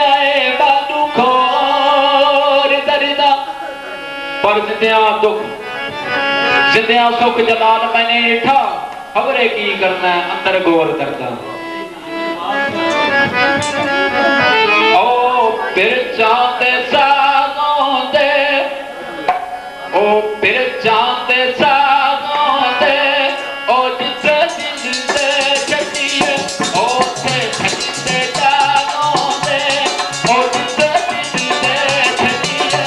आए बादू खोर दरिदा पर जिंदिया दुख जिंदिया सुख जलाल मैंने ठा खबरे की करना अंदर गौर करता ओ फिर चांदे सागों दे ओ फिर चांदे सागों दे ओ जिसे दिल दे छटिए ओ थे छटिए जागों दे ओ जिसे दिल दे छटिए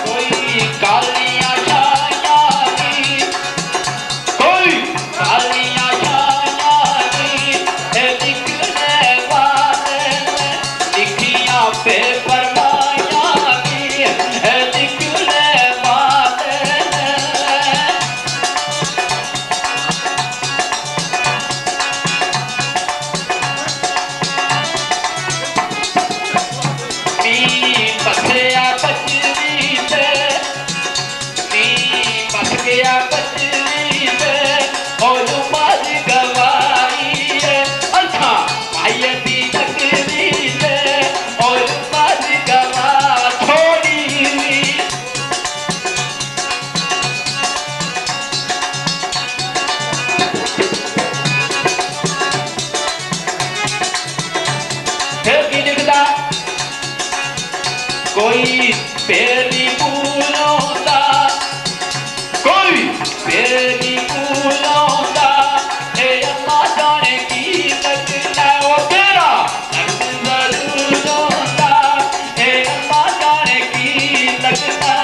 कोई कालियां कोई पेरी फूलोंदा कोई पेरी फूलोंदा ए अम्मा जाने की लगना वो तेरा जरूर होता ए अम्मा जाने की लगना